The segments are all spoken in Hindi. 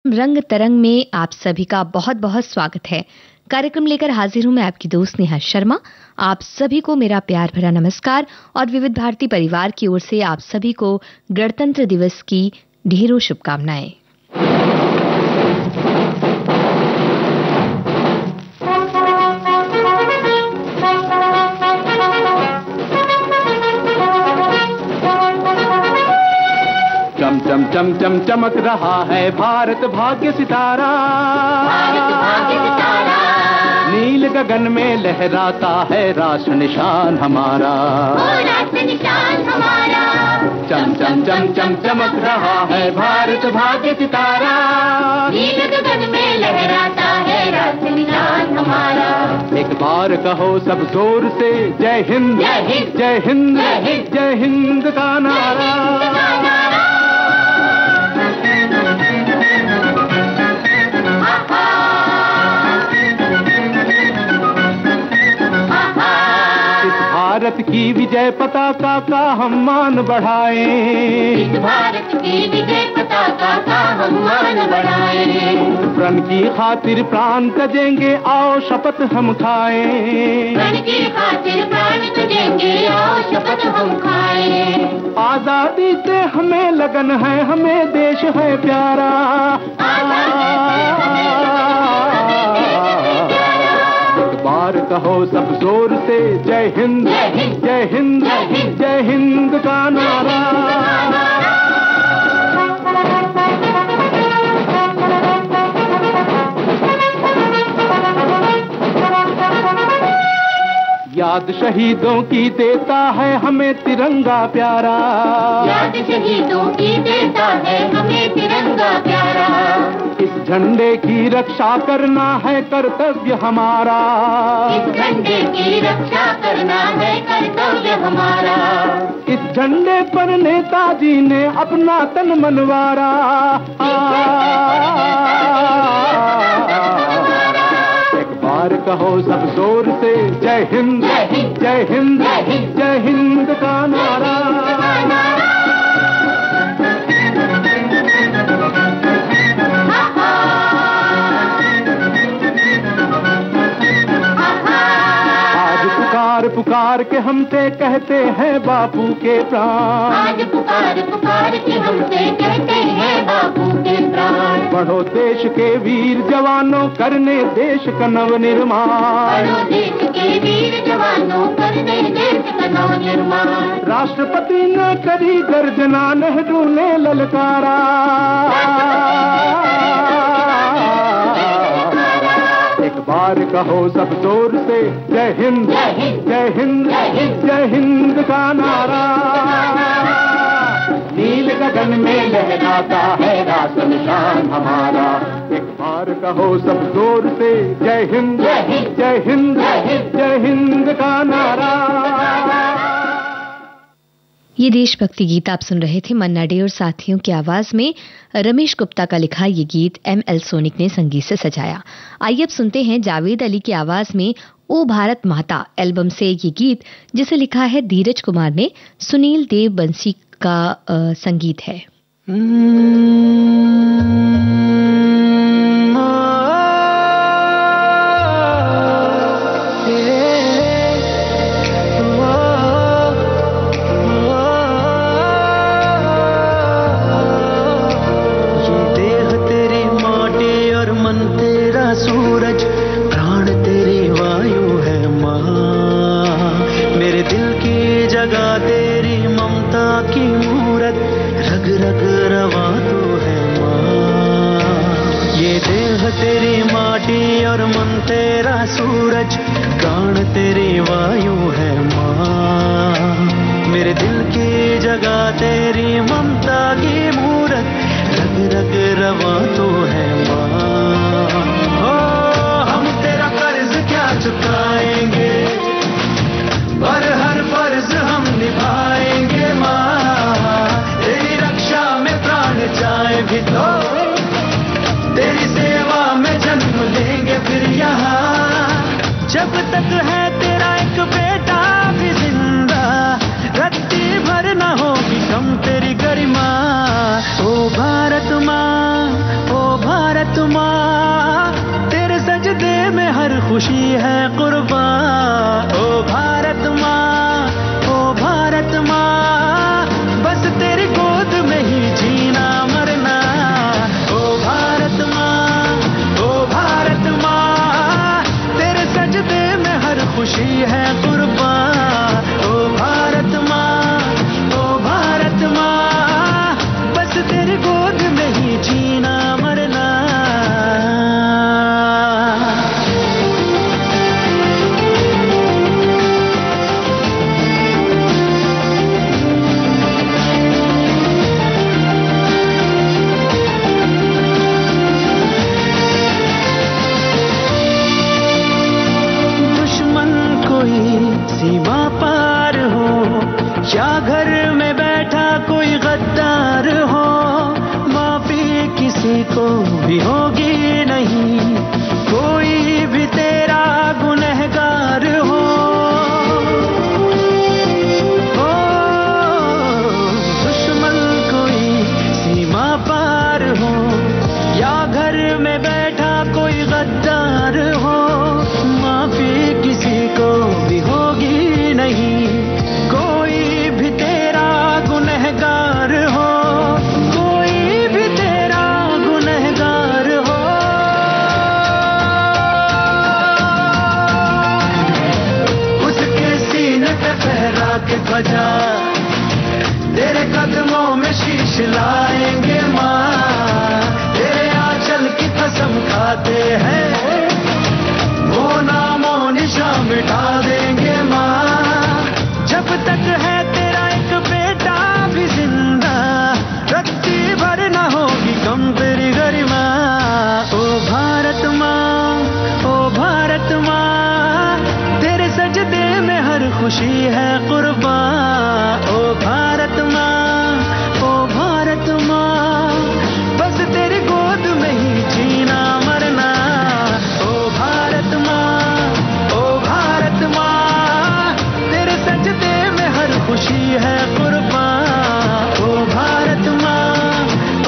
रंग तरंग में आप सभी का बहुत बहुत स्वागत है। कार्यक्रम लेकर हाजिर हूं मैं आपकी दोस्त नेहा शर्मा। आप सभी को मेरा प्यार भरा नमस्कार और विविध भारती परिवार की ओर से आप सभी को गणतंत्र दिवस की ढेरों शुभकामनाएं। चम चम चम चमक रहा है भारत भाग्य सितारा, नील गगन में लहराता है राष्ट्र निशान हमारा, चम चम चम चम चमक रहा है भारत भाग्य सितारा, नील गगन में लहराता है राष्ट्र निशान हमारा। एक बार कहो सब जोर से जय हिंद जय हिंद जय हिंद जय हिंद का नारा। भारत की विजय पताका का हम मान बढ़ाएं, इस भारत की विजय पताका का हम मान बढ़ाएं। प्रण की खातिर प्राण तजेंगे आओ शपथ हम खाएं, प्रण की खातिर प्राण तजेंगे आओ शपथ हम खाएं। आजादी से हमें लगन है हमें देश है प्यारा, बार कहो सब जोर से जय हिंद जय हिंद जय हिंद का नारा। याद शहीदों की देता है हमें तिरंगा प्यारा, याद शहीदों की देता है हमें तिरंगा प्यारा। इस झंडे की रक्षा करना है कर्तव्य हमारा, इस झंडे की रक्षा करना है कर्तव्य हमारा। इस झंडे पर नेताजी ने अपना तन मनवारा, एक बार कहो सब जोर से जय हिंद जय हिंद जय हिंद का नारा। पुकार के हमसे कहते हैं बापू के प्राण, आज पुकार पुकार के हमसे कहते हैं बापू के प्राण। बढ़ो देश के वीर जवानों करने देश का नव निर्माण, बढ़ो देश के वीर जवानों करने देश का नव निर्माण। राष्ट्रपति ने करी गर्जना नेहरू ने ललकारा, एक बार कहो सब जोर से जय हिंद जय हिंद जय हिंद का नारा। नील गगन में लहराता है राष्ट्र निशान हमारा, एक बार कहो सब जोर से जय हिंद जय हिंद जय हिंद का नारा। ये देशभक्ति गीत आप सुन रहे थे मन्ना डे और साथियों की आवाज में। रमेश गुप्ता का लिखा ये गीत एम.एल. सोनिक ने संगीत से सजाया। आइए अब सुनते हैं जावेद अली की आवाज में ओ भारत माता एल्बम से ये गीत, जिसे लिखा है धीरज कुमार ने, सुनील देव बंसी का संगीत है। तेरी माटी और मन तेरा सूरज, प्राण तेरी वायु है माँ। मेरे दिल की जगह तेरी ममता की मूरत, रग रग रवा तो है माँ। ओ हम तेरा कर्ज क्या चुकाएंगे, पर हर फर्ज हम निभाएंगे माँ। तेरी रक्षा में प्राण जाए भी तो तेरी सेवा में जन्म लेंगे फिर यहाँ। जब तक है तेरा एक बेटा भी जिंदा, रत्ती भर न होगी कम तेरी गरिमा। ओ भारत माँ, ओ खुशी है कुर्बान। ओ भारत माँ, ओ भारत माँ, बस तेरी गोद में ही जीना मरना। ओ भारत माँ, ओ भारत माँ, तेरे सजदे में हर खुशी है कुर्बान। ओ भारत माँ, ओ भारत माँ, बस तेरी गोद में ही जीना मरना। सीमा पार हो या घर में बैठा कोई गद्दार हो, माफी किसी को भी होगी नहीं, कोई भी तेरा गुनहगार हो। दुश्मन कोई सीमा पार हो या घर में बैठा कोई गद्दार हो, माफी किसी को भी होगी नहीं, कोई भी तेरा गुनहगार हो, कोई भी तेरा गुनहगार हो। उसके सीने पे फहरा के ध्वजा, तेरे कदमों में शीश लाएंगे माँ, तेरे आंचल की कसम खाते हैं, वो नामो निशान मिटा देंगे माँ। जब तक है तेरा एक बेटा भी जिंदा, रत्ती भर न होगी कम तेरी गरिमा। ओ भारत माँ, ओ भारत माँ, तेरे सजदे में हर खुशी है कुर्बान। ओ भारत माँ, ओ भारत माँ, बस तेरी गोद में ही जीना मरना। ओ भारत माँ, ओ भारत माँ, तेरे सजदे में हर खुशी है कुर्बान। ओ भारत माँ,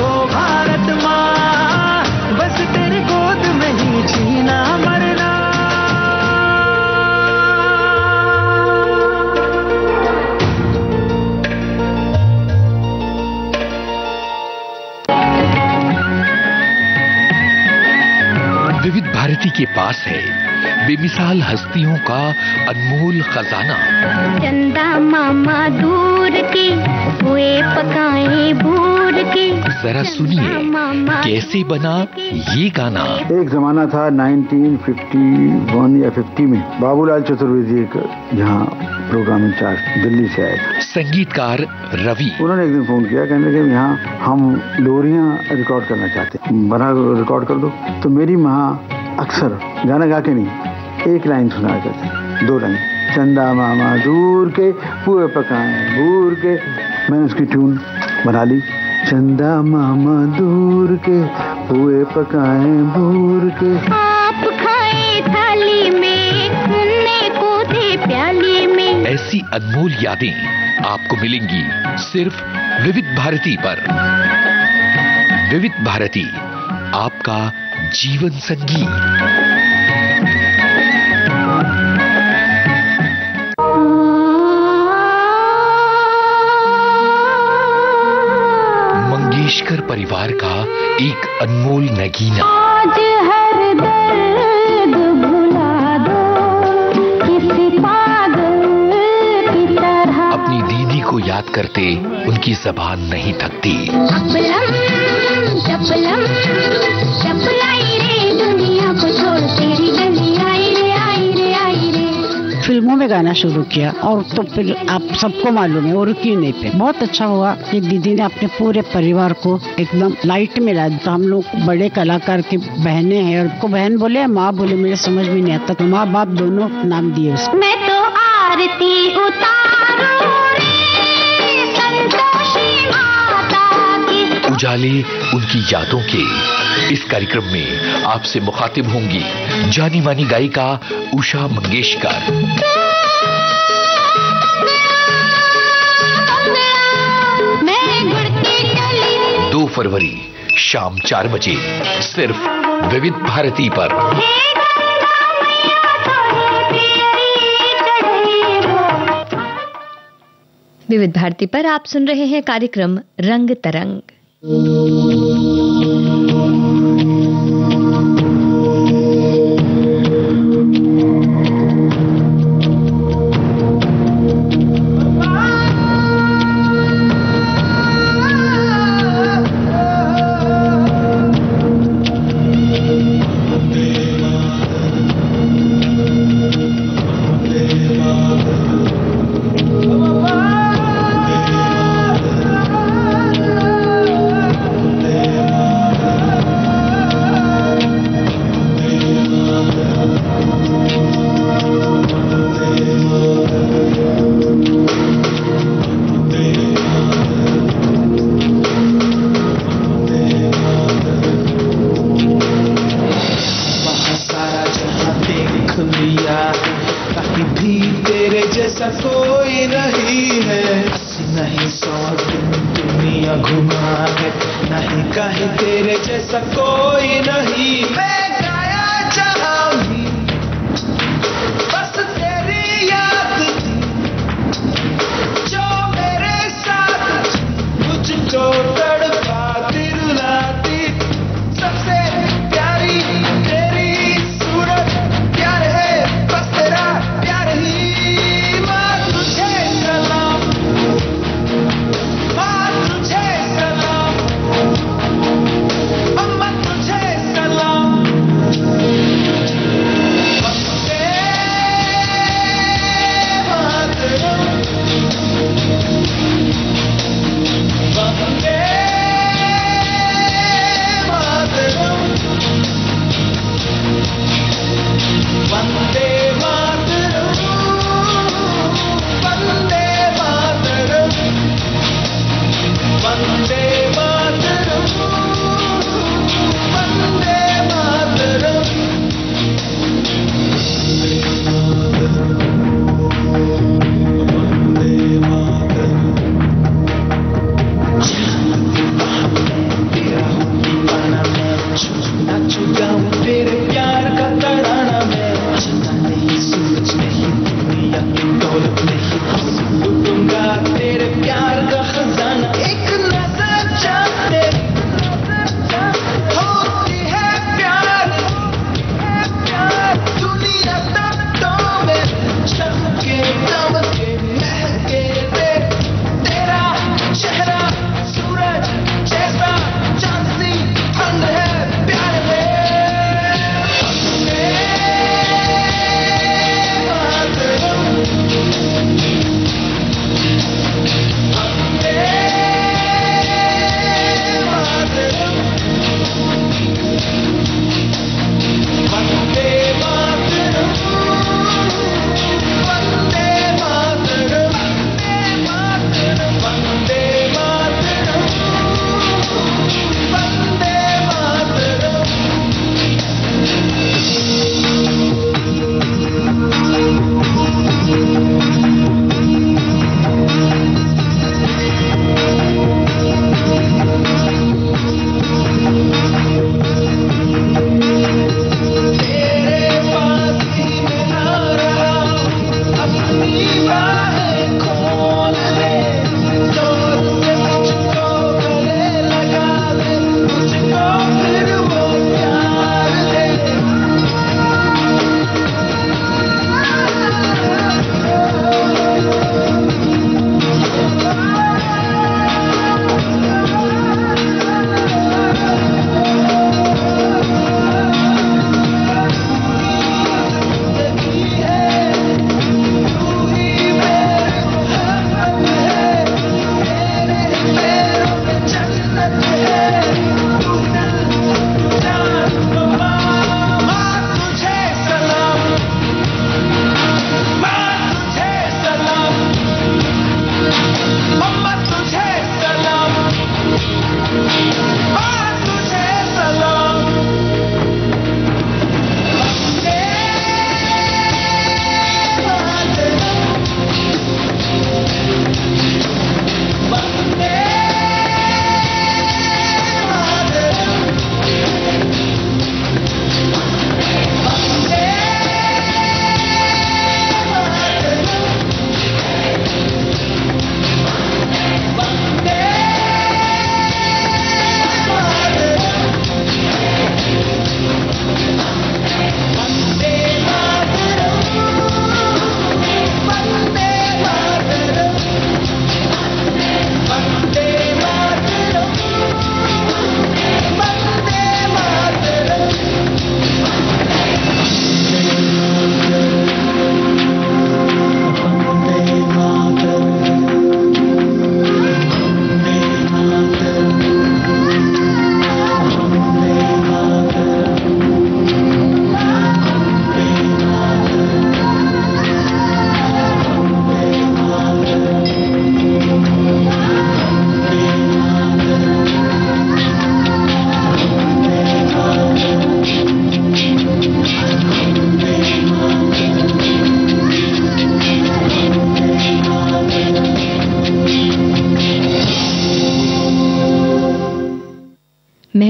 ओ भारत माँ, बस तेरी गोद में ही जीना मरना। विविध भारती के पास है बेमिसाल हस्तियों का अनमोल खजाना। चंदा मामा दूर के हुए पकाए भूर के। जरा सुनिए कैसे बना ये गाना। एक जमाना था 1951 या 50 में, बाबूलाल चतुर्वेदी एक यहाँ प्रोग्राम इंचार्ज दिल्ली से आए, संगीतकार रवि। उन्होंने एक दिन फोन किया, कहने लगे यहाँ हम लोरियां रिकॉर्ड करना चाहते हैं, बना रिकॉर्ड कर दो। तो मेरी माँ अक्सर गाना गा के नहीं, एक लाइन सुना करते, 2 लाइन, चंदा मामा दूर के पुए पकाए भूर के। मैंने उसकी ट्यून बना ली, चंदा मामा दूर के पुए पकाए भूर के। आप खाए थाली में, सुनने को थे प्याली में। ऐसी अनमोल यादें आपको मिलेंगी सिर्फ विविध भारती पर। विविध भारती, आपका जीवन संगीत। मंगेशकर परिवार का एक अनमोल नगीना। आज हर दर्द भुला दो किसी पागल की तरह। अपनी दीदी को याद करते उनकी जबान नहीं थकती। चपलम चपलम चपलाई रे, दुनिया को छोड़ तेरी गली आई रे आई रे आई रे। फिल्मों में गाना शुरू किया और तो फिर आप सबको मालूम है, और क्यों नहीं पे बहुत अच्छा हुआ कि दीदी ने अपने पूरे परिवार को एकदम लाइट में ला। तो हम लोग बड़े कलाकार की बहनें हैं, और को बहन बोले या माँ बोले मेरे समझ में नहीं आता, तो माँ बाप दोनों नाम दिए उसको। मैं तो आरती उतारूं रे संतोषी माता की। उजाले उनकी यादों के इस कार्यक्रम में आपसे मुखातिब होंगी जानी मानी गायिका उषा मंगेशकर। 2 फरवरी शाम 4 बजे सिर्फ विविध भारती पर। विविध भारती पर आप सुन रहे हैं कार्यक्रम रंग तरंग।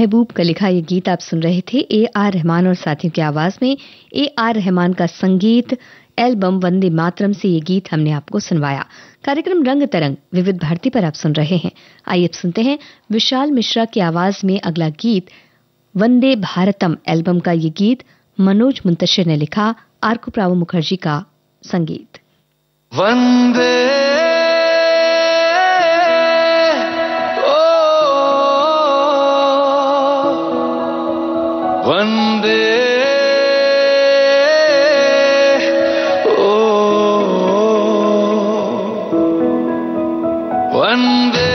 महबूब का लिखा ये गीत आप सुन रहे थे A.R. रहमान और साथियों की आवाज में। A.R. रहमान का संगीत एल्बम वंदे मातरम से ये गीत हमने आपको सुनवाया। कार्यक्रम रंग तरंग विविध भारती पर आप सुन रहे हैं। आइए अब सुनते हैं विशाल मिश्रा की आवाज में अगला गीत वंदे भारतम एल्बम का ये गीत मनोज मुंतशिर ने लिखा, आर्को प्रावो मुखर्जी का संगीत। वंदे वंदे वंदे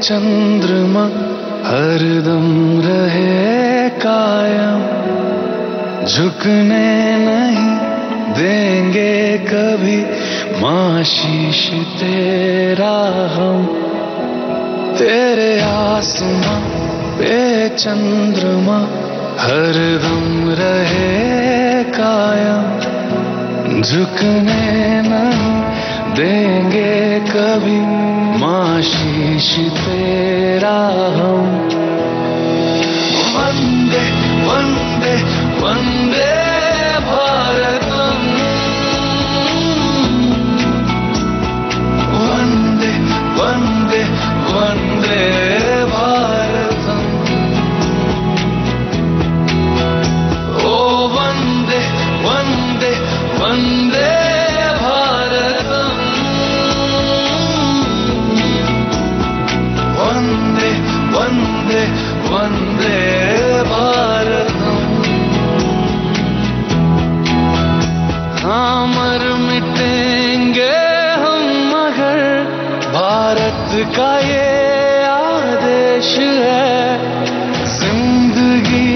चंद्रमा हरदम रहे कायम, झुकने नहीं देंगे कभी माँ शीश तेरा हम। तेरे आसमां पे चंद्रमा हरदम रहे कायम, झुकने नहीं देंगे कभी माँ शीश तेरा हम। वंदे वंदे वंदे भारतम, वंदे वंदे वंदे भारतम। ओ वंदे वंदे वंदे भारतम, वंदे वंदे वंदे भारतम। हाँ मर मिटेंगे हम मगर भारत का ये आदेश है। जिंदगी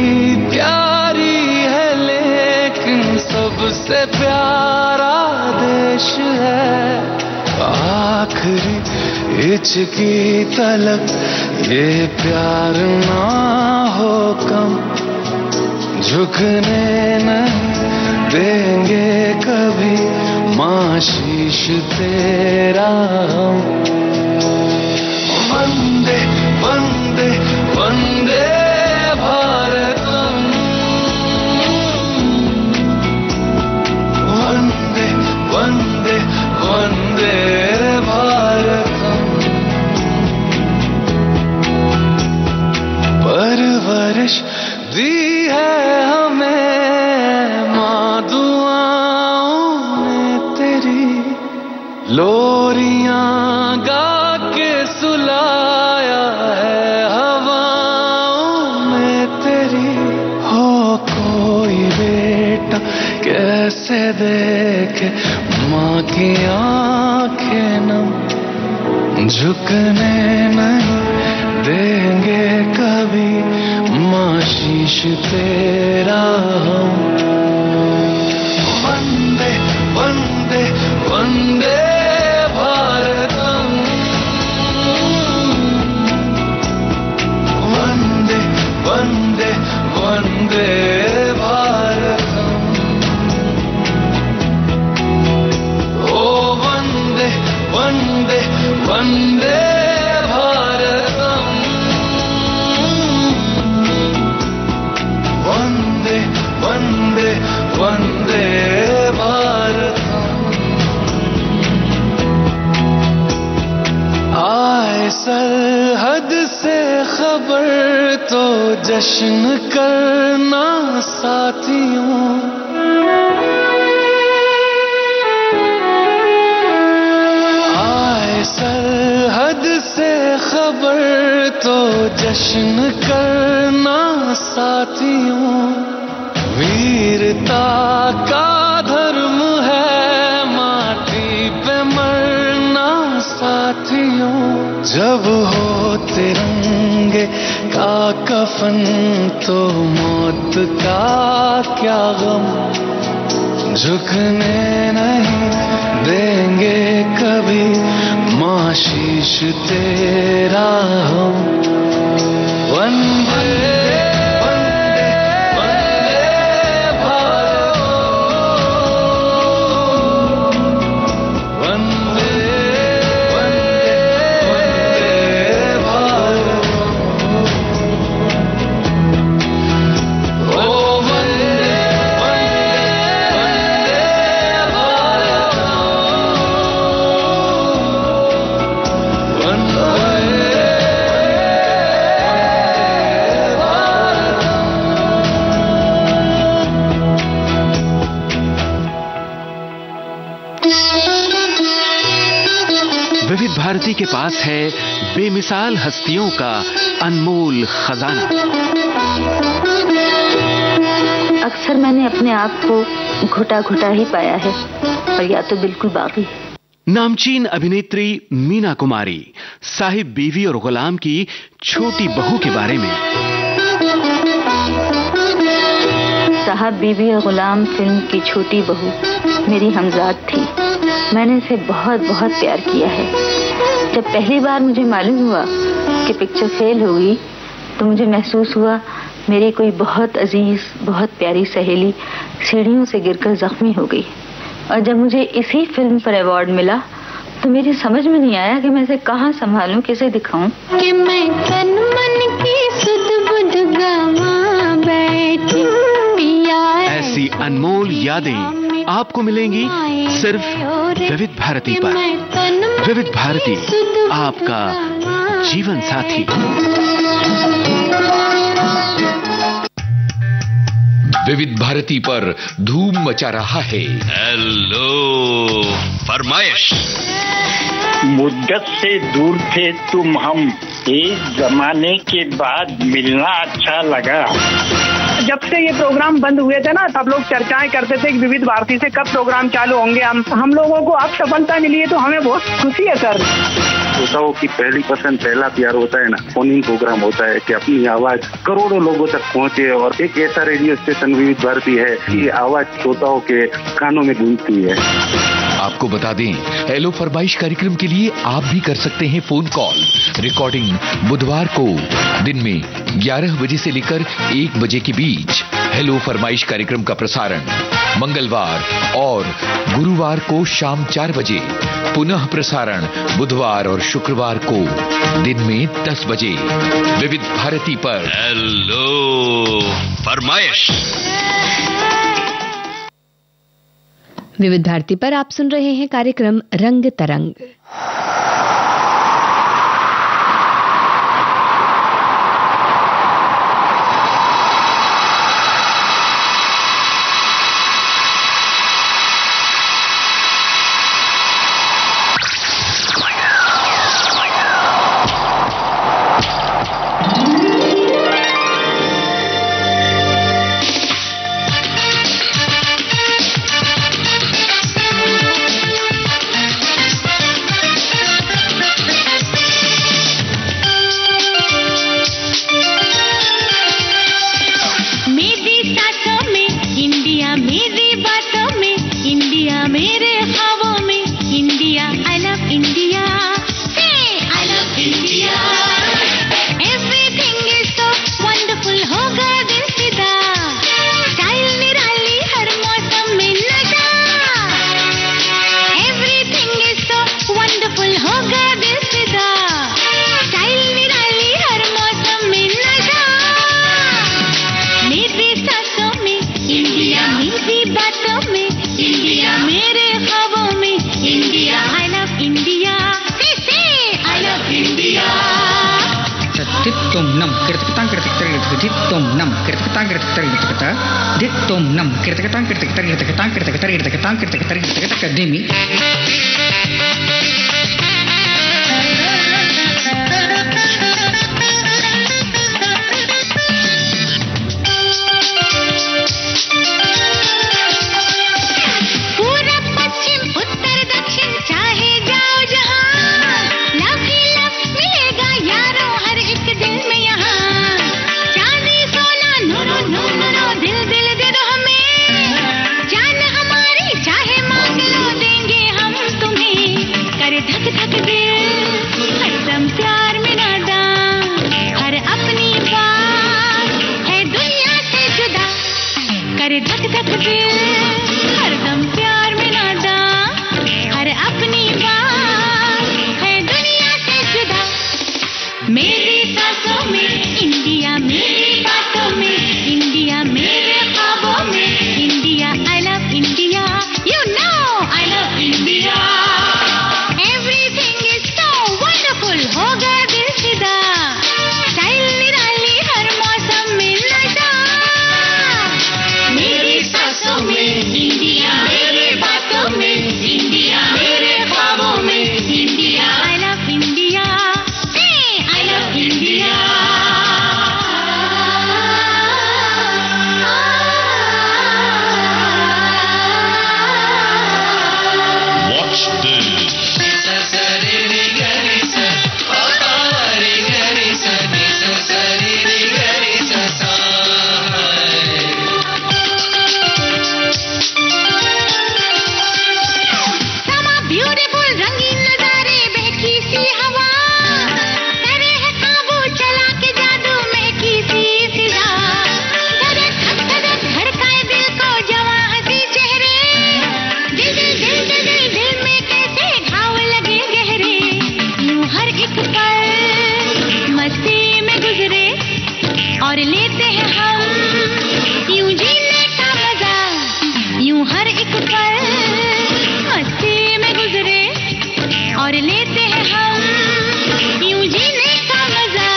प्यारी है लेकिन सबसे प्यारा देश है। आखिरी हिचकी तलक ये प्यार ना हो कम, झुकने नहीं देंगे कभी माँ शीश तेरा हम। वंदे वंदे वंदे भारतम, वंदे वंदे वंदे भारतम। परवरिश दी है हमें माँ दुआओं ने तेरी, लोरियां गा के सुलाया है हवाओं में तेरी। हो कोई बेटा कैसे देखे माँ की आंखें नम, झुकने नहीं देंगे कभी माँ शीश तेरा हम। वंदे वंदे वंदे भारतम, वंदे वंदे वंदे भारतम। ओ वंदे वंदे वंदे भारतम, वंदे वंदे वंदे भारतम। आए सरहद से खबर तो जश्न करना साथियों। आए सरहद से खबर तो जश्न करना साथियों। वीरता का धर्म है माटी पे मरना साथियों। जब हो तिरंगे का कफन तो मौत का क्या गम, झुकने नहीं देंगे कभी, माँ शीश तेरा हो। वंदे वंदे वंदे भारत, वंदे वंदे वंदे भारत, ओ वंदे वंदे वंदे भारत, वंदे विविध भारती के पास है बेमिसाल हस्तियों का अनमोल खजाना। अक्सर मैंने अपने आप को घुटा घुटा ही पाया है, और या तो बिल्कुल बाकी। नामचीन अभिनेत्री मीना कुमारी साहिब बीवी और गुलाम की छोटी बहू के बारे में। साहब बीवी और गुलाम फिल्म की छोटी बहू मेरी हमजाद थी। मैंने इसे बहुत बहुत प्यार किया है। जब पहली बार मुझे मालूम हुआ कि पिक्चर फेल होगी, तो मुझे महसूस हुआ मेरी कोई बहुत अजीज, बहुत प्यारी सहेली सीढ़ियों से गिरकर जख्मी हो गई। और जब मुझे इसी फिल्म पर अवार्ड मिला, तो मेरी समझ में नहीं आया कि मैं इसे कहाँ संभालूं, किसे दिखाऊं। कि मैं तन मन की सुध बुध गवा बैठी पिया। ऐसी अनमोल यादें आपको मिलेंगी सिर्फ विविध भारती पर। विविध भारती, आपका जीवन साथी। विविध भारती पर धूम मचा रहा है हेलो फरमाइश। मुद्दत से दूर थे तुम हम, एक जमाने के बाद मिलना अच्छा लगा। जब से ये प्रोग्राम बंद हुए थे ना, सब लोग चर्चाएं करते थे कि विविध भारती से कब प्रोग्राम चालू होंगे। हम लोगों को अब सफलता मिली है, तो हमें बहुत खुशी है सर। श्रोताओं की पहली पसंद, पहला प्यार होता है ना, फोन इन प्रोग्राम होता है कि अपनी आवाज करोड़ों लोगों तक पहुंचे। और एक ऐसा रेडियो स्टेशन विविध भारती है कि आवाज श्रोताओं के कानों में गूंजती है। आपको बता दें, हेलो फरमाइश कार्यक्रम के लिए आप भी कर सकते हैं फोन कॉल। रिकॉर्डिंग बुधवार को दिन में 11 बजे से लेकर 1 बजे के बीच। हेलो फरमाइश कार्यक्रम का प्रसारण मंगलवार और गुरुवार को शाम 4 बजे। पुनः प्रसारण बुधवार और शुक्रवार को दिन में 10 बजे विविध भारती पर। हेलो फरमाइश। विविध भारती पर आप सुन रहे हैं कार्यक्रम रंग तरंग। दिल दिल दे दो हमें, जान हमारी सांसों में इंडिया, मेरी बातों में इंडिया, मेरे ख्वाबों में India. I love India, you know I love India. Everything is so wonderful, हो गया दिल फिदा, स्टाइल निराली हर मौसम में नशा। मेरी सांसों में इंडिया, मेरे बातों में इंडिया, मेरे ख्वाबों में India. I love India, hey, I love India. Watch this. Summer beautiful, रंगीन नजारे, बहकी सी हवा, करे है काबू चला के जादू महकी सी फिजा। धड़क धड़क धड़काए दिल को जवां हंसी चेहरे, दिल दिल दिल दिल दिल दिल में कैसे घाव लगे गहरे। यूं हर एक पल मस्ती में गुजरे और लेते हैं हम यूं जीने का मजा। यूं हर एक पल मस्ती में गुजरे और लेते हैं हम यूं जीने का मजा।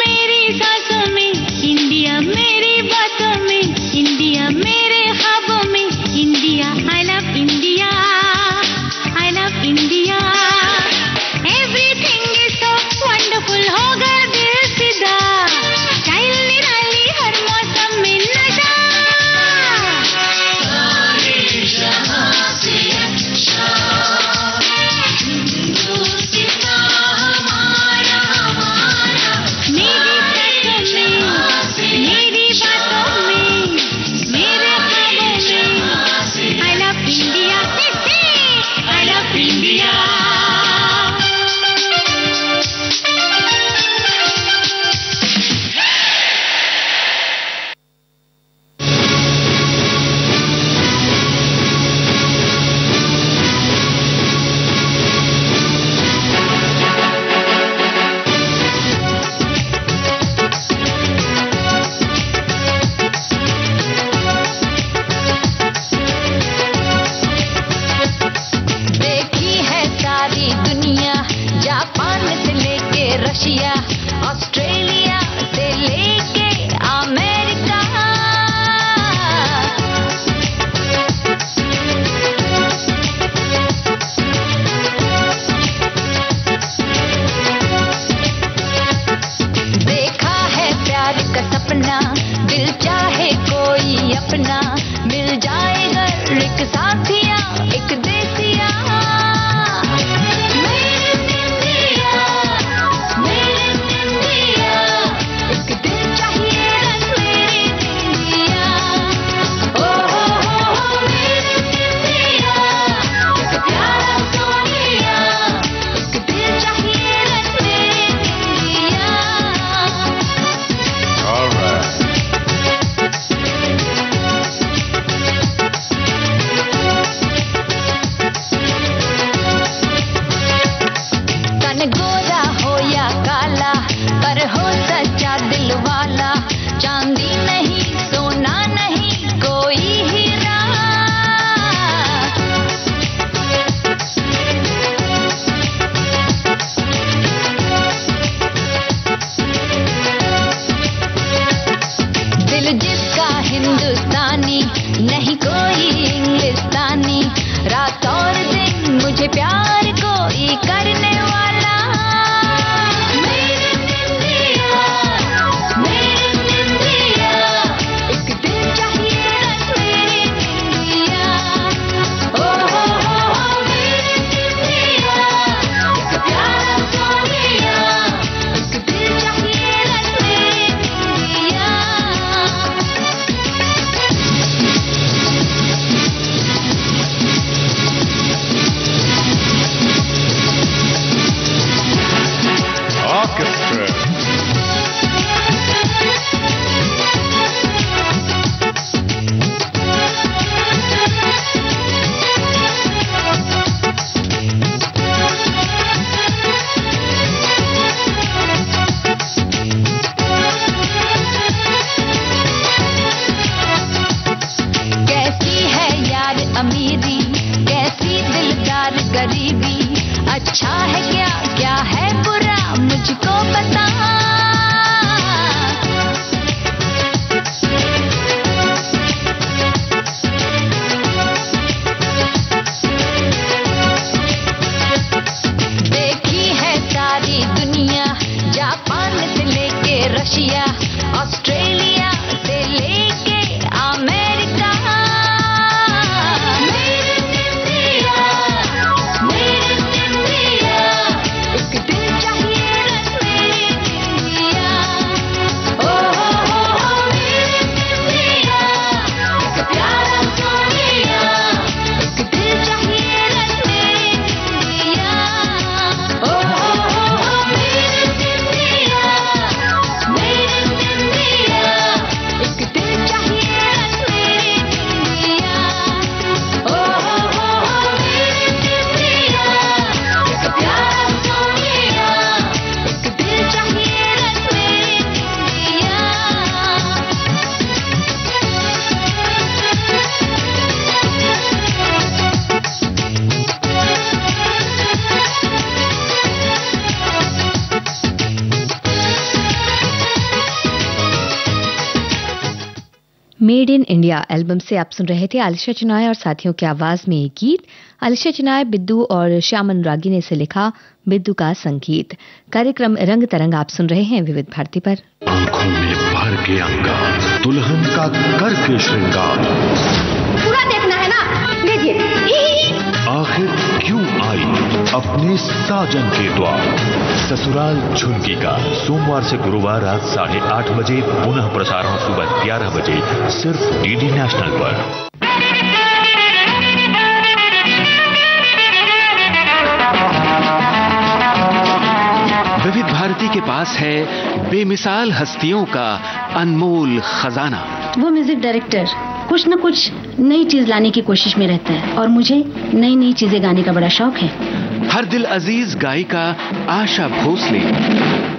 मेरी सांसों में इंडिया, मेरी बातों में इंडिया, मेरे ख्वाबों में India. I love India, I love India. Everything is so wonderful, हो गया दिल फिदा, स्टाइल निराली हर मौसम में नशा। मेरी बातों में, मेरे ख्वाबों में I love India, I love India. देखी है सारी दुनिया, जापान से लेके रशिया, ऑस्ट्रेलिया से लेके अमेरिका। देखा है प्यार का सपना, दिल चाहे कोई अपना, मिल जाएगा एक साथिया, एक देसिया। मेरे इंडिया, एक दिल चाहिए रस मेरे इंडिया। ओ मेरे इंडिया, एक प्यारा सोनिया, एक दिल चाहिए रस मेरे इंडिया। All right. तन गोरा हो या काला, पर हो सच्चा दिल वाला, चांदी नहीं सोना नहीं कोई हीरा। दिल जिसका हिंदुस्तानी, नहीं कोई इंग्लिस्तानी, रात और दिन मुझे प्यार कोई करने वाला। मेरे इंडिया, एक दिल चाहिए रस मेरे इंडिया। ओ मेरे इंडिया, एक प्यारा सोनिया, एक दिल चाहिए रस मेरे इंडिया। Orchestra. रशिया ऑस्ट्रेलिया से लेके America made in India album से आप सुन रहे थे आलिशा चिनाय और साथियों की आवाज में एक गीत। आलिशा चिनाय, बिद्दू और श्याम अनुरागी ने इसे लिखा, बिद्दू का संगीत। कार्यक्रम रंग तरंग आप सुन रहे हैं विविध भारती पर। आंखों में भर के अंगार, दुल्हन का करके श्रृंगार, पूरा देखना है ना, लीजिए। आखिर क्यों आई अपने साजन के द्वार। ससुराल झुमकी का सोमवार से गुरुवार रात 8:30 बजे, पुनः प्रसारण सुबह 11 बजे, सिर्फ डीडी नेशनल पर। विविध भारती के पास है बेमिसाल हस्तियों का अनमोल खजाना। वो म्यूजिक डायरेक्टर कुछ न कुछ नई चीज लाने की कोशिश में रहता है और मुझे नई नई चीजें गाने का बड़ा शौक है। हर दिल अजीज गायिका आशा भोसले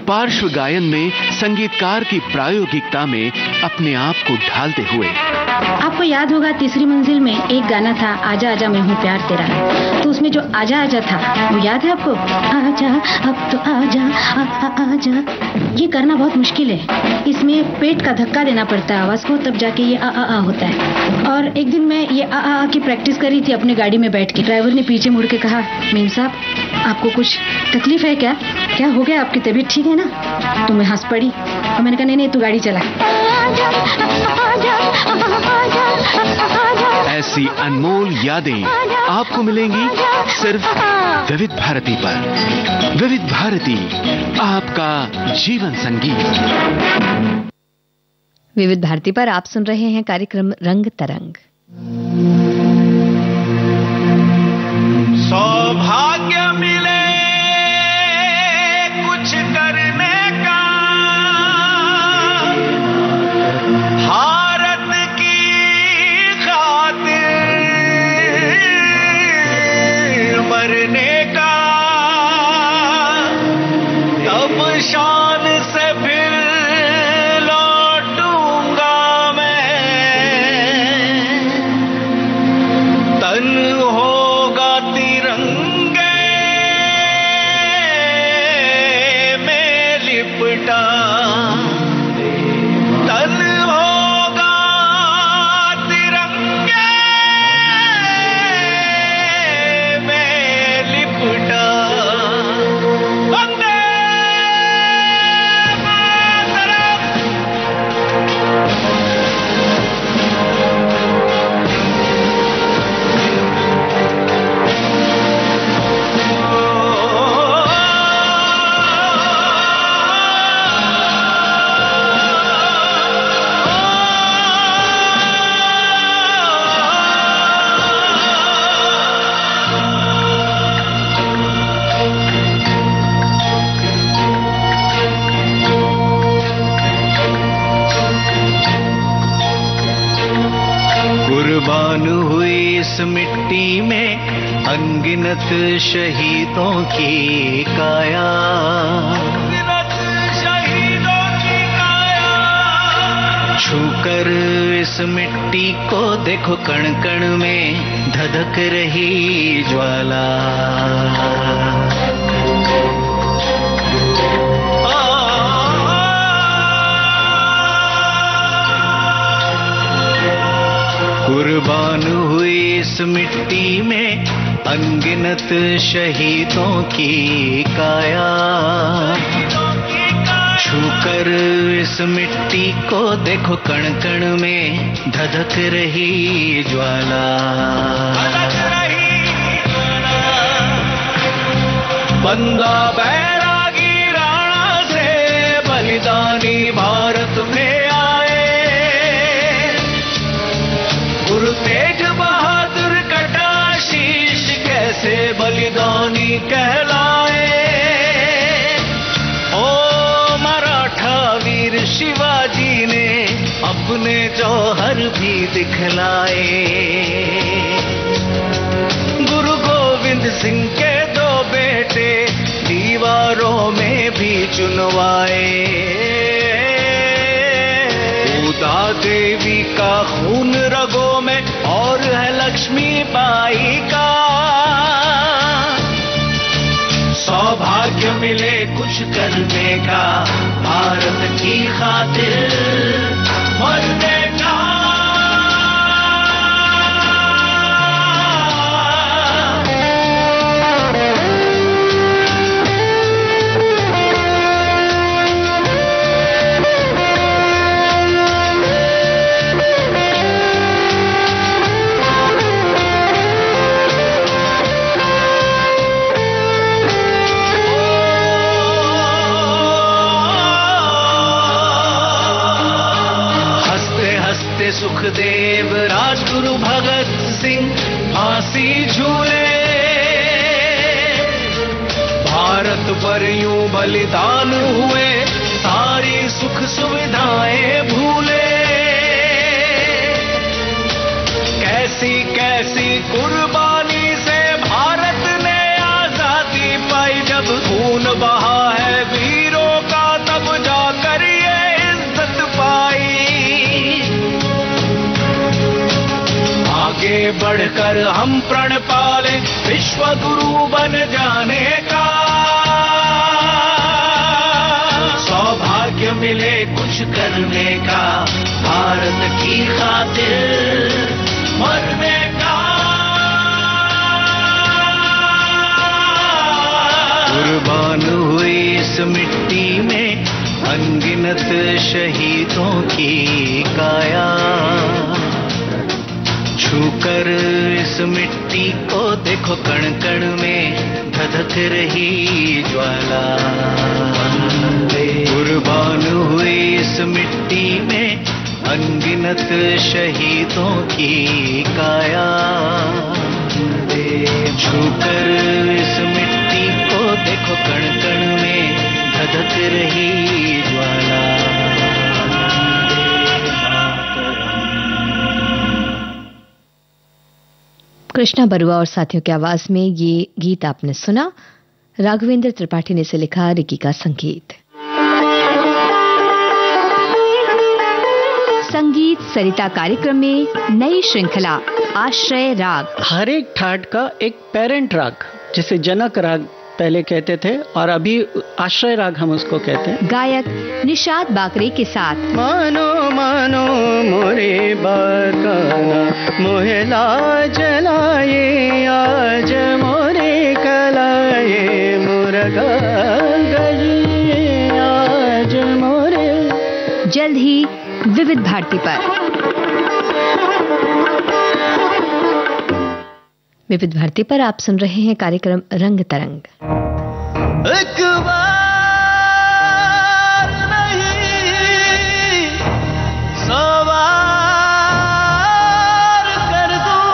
पार्श्व गायन में संगीतकार की प्रायोगिकता में अपने आप को ढालते हुए। आपको याद होगा तीसरी मंजिल में एक गाना था, आजा आजा मैं हूँ प्यार तेरा, तो उसमें जो आजा आजा था वो याद है आपको? आजा अब तो आजा आजा। ये करना बहुत मुश्किल है, इसमें पेट का धक्का देना पड़ता है आवाज को, तब जाके ये आ होता है। और एक दिन मैं ये आ की प्रैक्टिस कर रही थी अपनी गाड़ी में बैठ के। ड्राइवर ने पीछे मुड़ के कहा, मीम साहब आपको कुछ तकलीफ है क्या? क्या हो गया, आपकी तबीयत ठीक है ना? तो मैं हंस पड़ी और मैंने कहा नहीं तू गाड़ी चला। ऐसी अनमोल यादें आपको मिलेंगी सिर्फ विविध भारती पर। विविध भारती, आपका जीवन संगीत। विविध भारती पर आप सुन रहे हैं कार्यक्रम रंग तरंग। सौभाग्य मिले कुछ करने का, भारत की खातिर मरने का, तब शान से फिर लौटूंगा मैं, तन होगा तिरंगे में लिपटा, तन होगा तिरंगे में लिपटा। वंदे कुर्बान हुई इस मिट्टी में अनगिनत शहीदों की काया, छूकर इस मिट्टी को देखो कण कण में धधक रही ज्वाला। कुर्बान हुई इस मिट्टी में अनगिनत शहीदों की काया, छूकर इस मिट्टी को देखो कण कण में धधक रही ज्वाला। बंदा बैरागी राणा से बलिदानी भारत में आए, गुरु तेग बहादुर कटा शीश कैसे बलिदानी कहलाए। ओ मराठा वीर शिवाजी ने अपने जौहर भी दिखलाए। गुरु गोविंद सिंह के दो बेटे दीवारों में भी चुनवाए। उदा देवी का खून रगों में और है लक्ष्मी बाई का। सौभाग्य मिले कुछ करने का, भारत की खातिर मरने का। सुखदेव राजगुरु भगत सिंह फांसी झूले। भारत पर यूं बलिदान हुए, सारी सुख सुविधाएं भूले। कैसी कैसी कुर्बानी से भारत ने आजादी पाई। जब खून बहा है वीरों का तब जाकर ये इज्जत पाई। आगे बढ़कर हम प्रण पाले विश्व गुरु बन जाने का। सौभाग्य मिले कुछ करने का, भारत की खातिर मरने का। कुर्बान हुई इस मिट्टी में अनगिनत शहीदों की काया। छूकर इस मिट्टी को देखो कण कण में धधक रही ज्वाला। कुर्बान हुई इस मिट्टी में अनगिनत शहीदों की काया। छूकर इस मिट्टी को देखो कण कण में धधक रही ज्वाला। कृष्णा बरुआ और साथियों की आवाज में ये गीत आपने सुना। राघवेंद्र त्रिपाठी ने इसे लिखा, रिकी का संगीत। संगीत सरिता कार्यक्रम में नई श्रृंखला आश्रय राग। हर एक ठाट का एक पेरेंट राग, जिसे जनक राग पहले कहते थे और अभी आश्रय राग हम उसको कहते हैं। गायक निषाद बाकरे के साथ। मानो मानो मोरे बाकाना मोहला जलाए, आज मोरे कलाए मुर्गा गई, आज मोरे। जल्द ही विविध भारती पर। विविध भारती पर आप सुन रहे हैं कार्यक्रम रंग तरंग। एक बार नहीं 100 बार कर दूं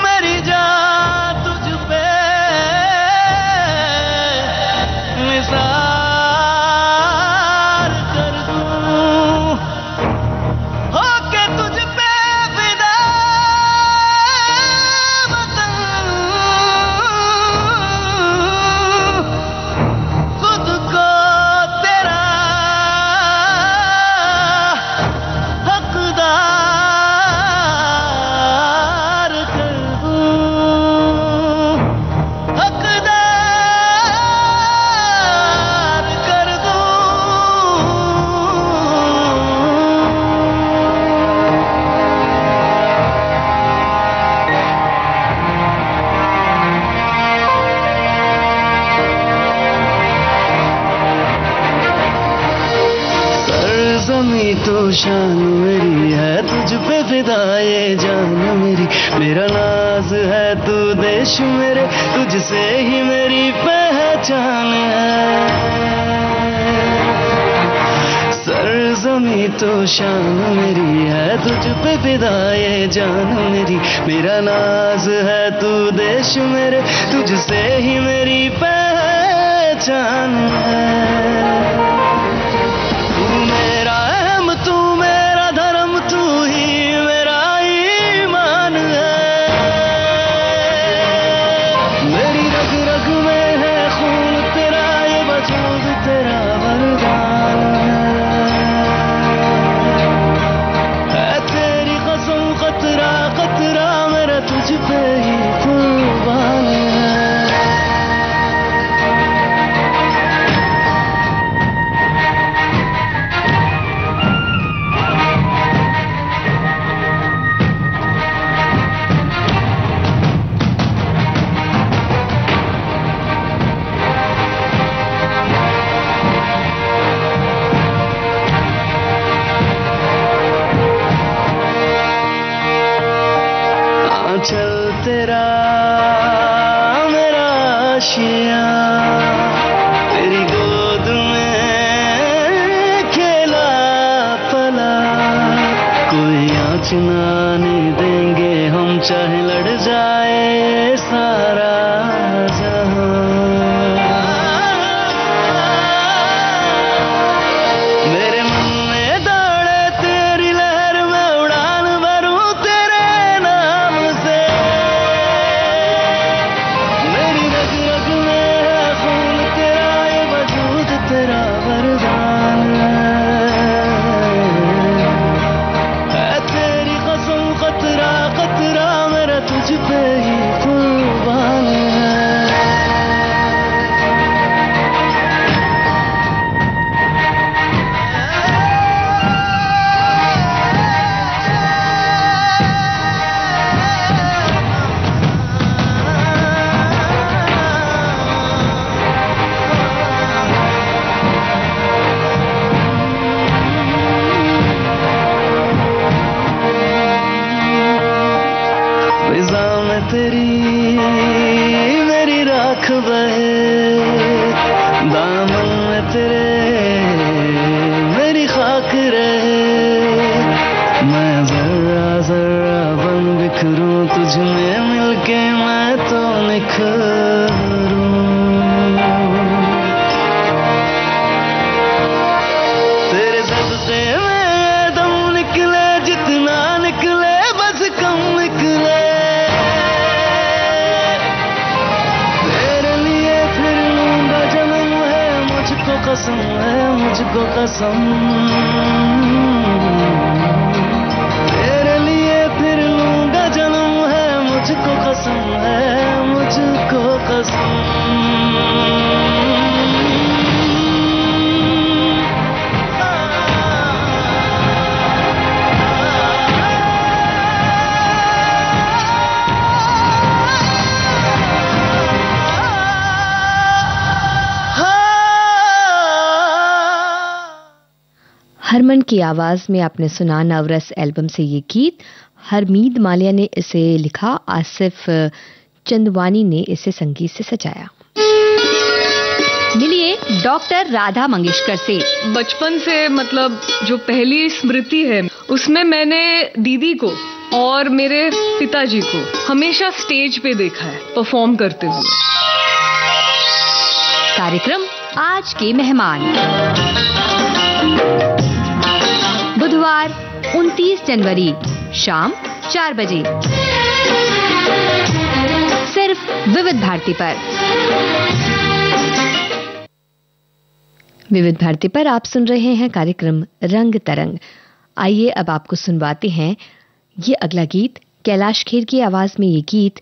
मेरी जान तुझ पे निसार कर दूं, होके तुझ पे विदा जमी तो शान मेरी है, तुझ पे फिदा ये जान मेरी, मेरा नाज है तू देश मेरे, तुझसे ही मेरी पहचान है। सरजमी तो शान मेरी है, तुझ पे फिदा ये जान मेरी, मेरा नाज है तू देश मेरे, तुझसे ही मेरी पहचान है। तू मेरा अहम, तू मेरा धर्म, तू ही मेरा ईमान है। मेरी रग रग में है खून तेरा, ये वजूद तेरा वरदान है। खतरा खतरा मेरा तुझ पे ही कुर्बान है। चल तेरा मेरा आशिया, तेरी गोद में खेला पला, कोई आँच ना आने देंगे हम, चाहे लड़ जाए सारा जहां। मेरे मन में दौड़े तेरी लहर में उड़ान भरूं तेरे नाम से। मेरी रग रग में है खून तेरा, ये वजूद तेरा वरदान है। तेरी कसम खतरा खतरा मेरा तुझ पे ही कुर्बान है। फिजा में तेरी मेरी राख बहे, दामन में तेरे मेरी खाक रहे। मैं जरा जरा बन बिखरूं तुझ में मिलके मैं तो निखरूं। तेरे सदके में दम निकले, जितना निकले बस कम निकले। कसम है मुझको कसम, तेरे लिए फिर लूंगा जन्म है मुझको कसम है मुझको कसम। हरमन की आवाज में आपने सुना नवरस एल्बम से ये गीत। हरमीत मालिया ने इसे लिखा, आसिफ चंदवानी ने इसे संगीत से सजाया। मिलिए डॉक्टर राधा मंगेशकर से। बचपन से मतलब जो पहली स्मृति है उसमें मैंने दीदी को और मेरे पिताजी को हमेशा स्टेज पे देखा है परफॉर्म करते हुए। कार्यक्रम आज के मेहमान बुधवार 29 जनवरी शाम 4 बजे सिर्फ विविध भारती पर। विविध भारती पर आप सुन रहे हैं कार्यक्रम रंग तरंग। आइए अब आपको सुनवाते हैं ये अगला गीत। कैलाश खेर की आवाज में ये गीत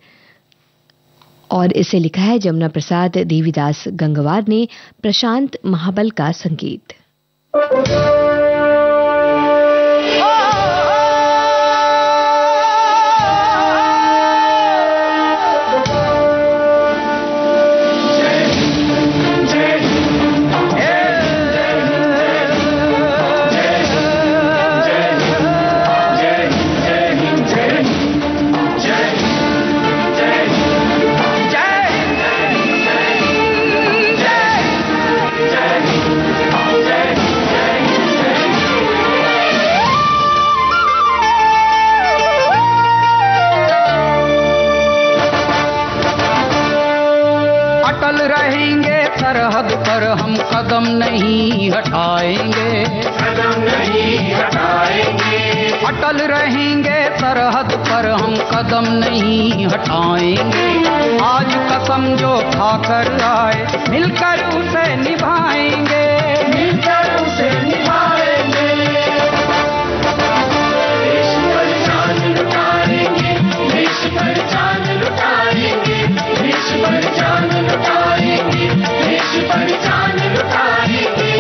और इसे लिखा है जमुना प्रसाद देवीदास गंगवार ने, प्रशांत महाबल का संगीत। जय कदम नहीं हटाएंगे, कदम नहीं हटाएंगे। अटल रहेंगे सरहद पर हम कदम नहीं हटाएंगे। आज कसम जो खाकर आए मिलकर उसे निभाएंगे, मिलकर उसे निभाएंगे। देश पर जान लुटाएंगे, देश पर जान लुटाएंगे, देश पर जान लुटाएंगे, देश पर जान लुटाएंगे।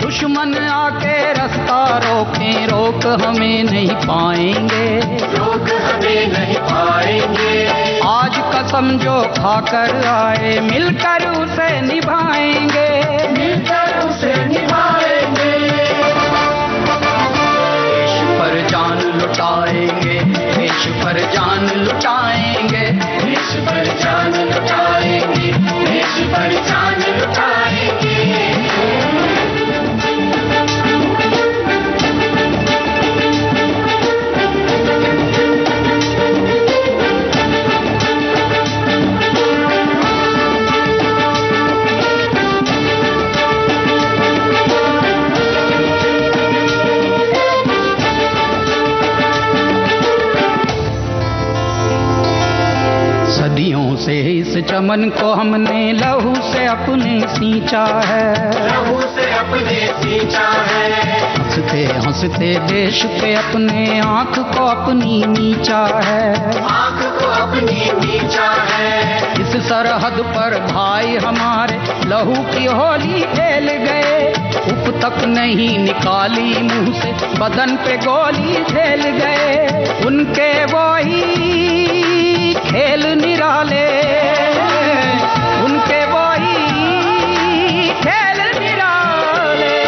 दुश्मन आके रास्ता रोकें, रोक हमें नहीं पाएंगे, रोक हमें नहीं पाएंगे। आज कसम जो खाकर आए मिलकर उसे निभाएंगे, मिलकर उसे निभाएंगे। देश पर जान लुटाएंगे, देश पर जान लुटाएंगे, देश पर जान लुटाएंगे, देश पर जान लुटाएंगे। सदियों से इस चमन को हमने लहू से अपने सींचा है, लहू से अपने सींचा है। हंसते हंसते देश पे अपने आँख को अपनी नीचा है, आँख को अपनी नीचा है। इस सरहद पर भाई हमारे लहू की होली खेल गए, उप तक नहीं निकाली मुंह से बदन पे गोली खेल गए। उनके वही खेल निराले, उनके वही खेल निराले।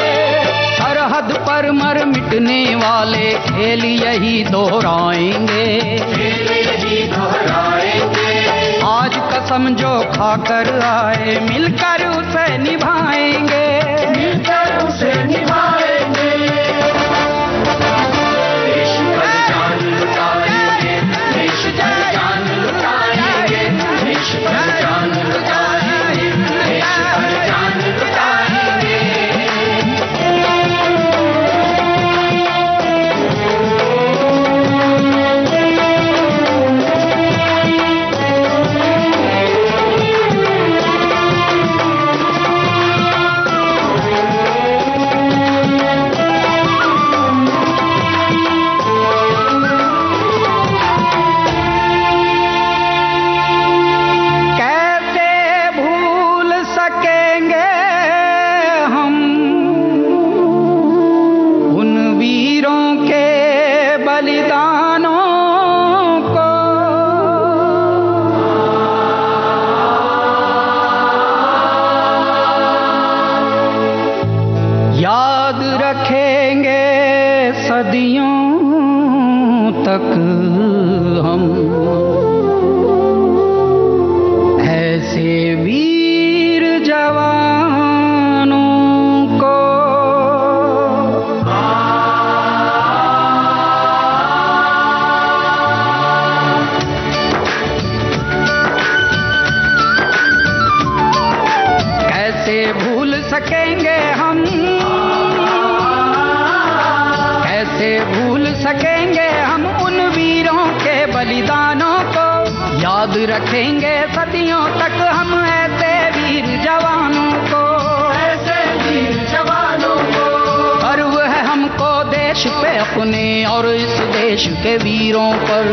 सरहद पर मर मिटने वाले खेल यही दोहराएंगे, खेल यही दोहराएंगे। आज कसम जो खाकर आए मिलकर उसे निभाएंगे, मिलकर उसे निभाएंगे। देश पर जान लुटाएंगे, देश पर जान लुटाएंगे, देश पर जान लुटाएंगे, देश पर जान लुटाएंगे। याद रखेंगे सदियों तक हम ऐसे वीर जवानों को। कैसे भूल सकेंगे हम, कैसे भूल सकेंगे हम उन वीरों के बलिदानों को। याद रखेंगे सदियों तक हम ऐसे वीर जवानों को, ऐसे वीर जवानों को। गर्व है हमको देश पे अपने और इस देश के वीरों पर,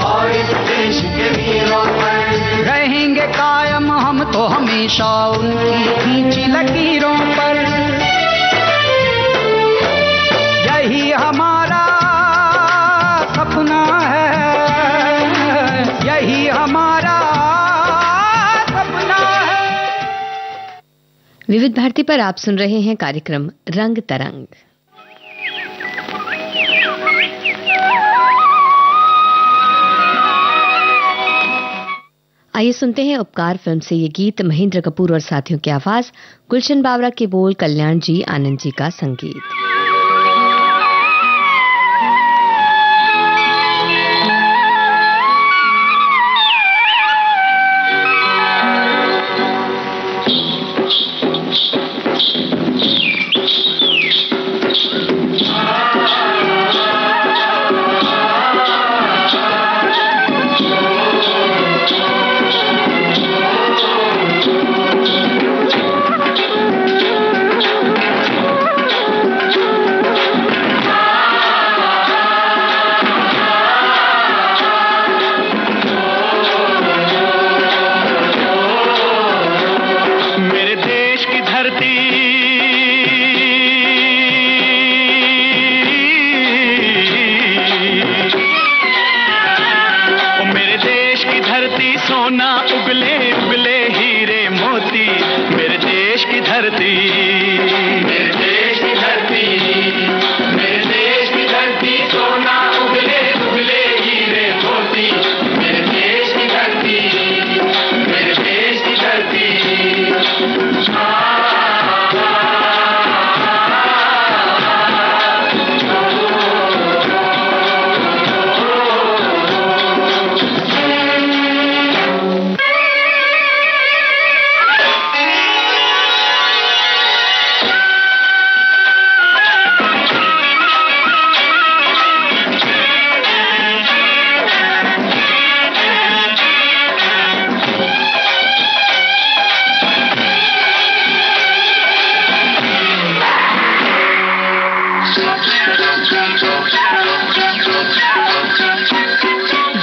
और इस देश के वीरों पर। रहेंगे कायम हम तो हमेशा उनकी खींची लकीरों पर। यही हमारा सपना है, यही हमारा सपना है। विविध भारती पर आप सुन रहे हैं कार्यक्रम रंग तरंग। आइए सुनते हैं उपकार फिल्म से ये गीत। महेंद्र कपूर और साथियों की आवाज, गुलशन बावरा के बोल, कल्याण जी आनंद जी का संगीत। सोना उगले उगले हीरे मोती, मेरे देश की धरती, मेरे देश की धरती, मेरे देश की धरती, सोना उगले उगले हीरे मोती, मेरे देश की धरती, मेरे देश की धरती।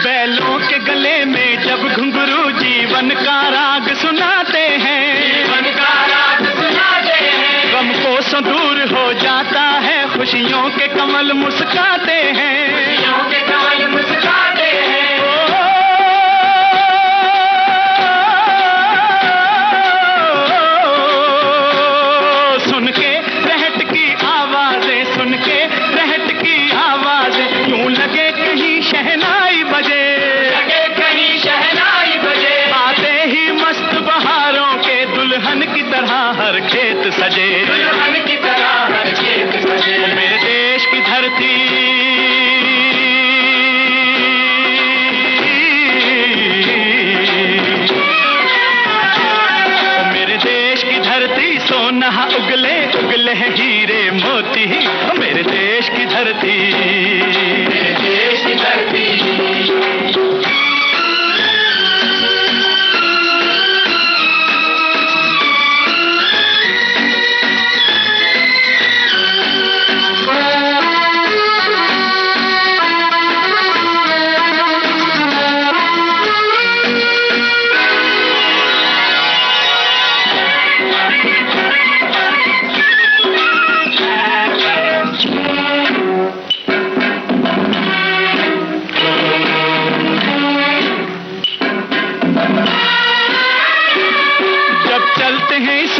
बैलों के गले में जब घुंघरू जीवन का राग सुनाते हैं, जीवन का राग सुनाते हैं, गम को दूर हो जाता है, खुशियों के कमल मुस्काते हैं, खुशियों के कमल मुस्काते हैं। सुन के रहट की आवाजें, सुन के रहट की आवाजें, यूं लगे कहीं शहनाई बजे, लगे कहीं शहनाई बजे, आते ही मस्त बहारों के दुल्हन की तरह हर खेत सजे, दुल्हन की तरह हर खेत सजे। मेरे देश की धरती, मेरे देश की धरती, सोना उगले उगले हीरे मोती, मेरे देश की धरती, मेरे देश की धरती।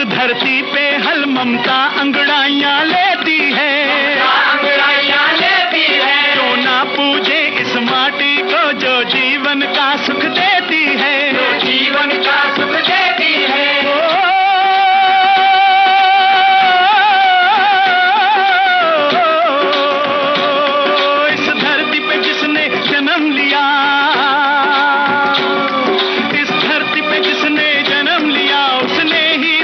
धरती पे हल ममता अंगड़ाइयां लेती है, अंगड़ाइयां लेती है, जो ना पूजे इस माटी को जो जीवन का सुख देती है, जो जीवन का सुख देती है। इस धरती पे जिसने जन्म लिया, इस धरती पे जिसने जन्म लिया, उसने ही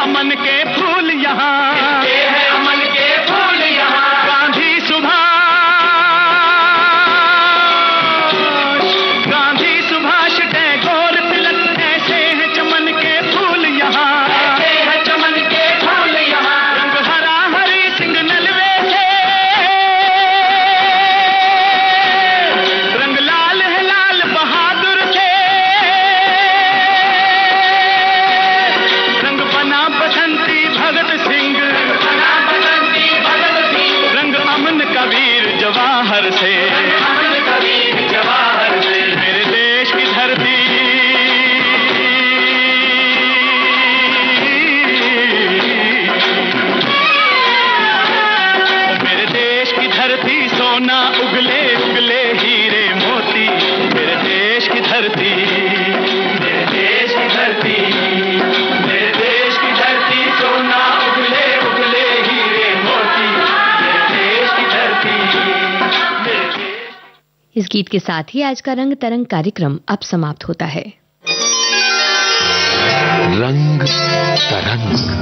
अमन के फूल यहाँ, अमन के फूल यहाँ, गांधी सुभाष टैगोर तिलक, ऐसे हैं चमन के फूल सोना उगले उगले हीरे मोती, मेरे देश की धरती, मेरे देश की धरती, मेरे देश की धरती, सोना उगले उगले हीरे मोती, मेरे देश की धरती, मेरे देश। इस गीत के साथ ही आज का रंग तरंग कार्यक्रम अब समाप्त होता है। रंग तरंग।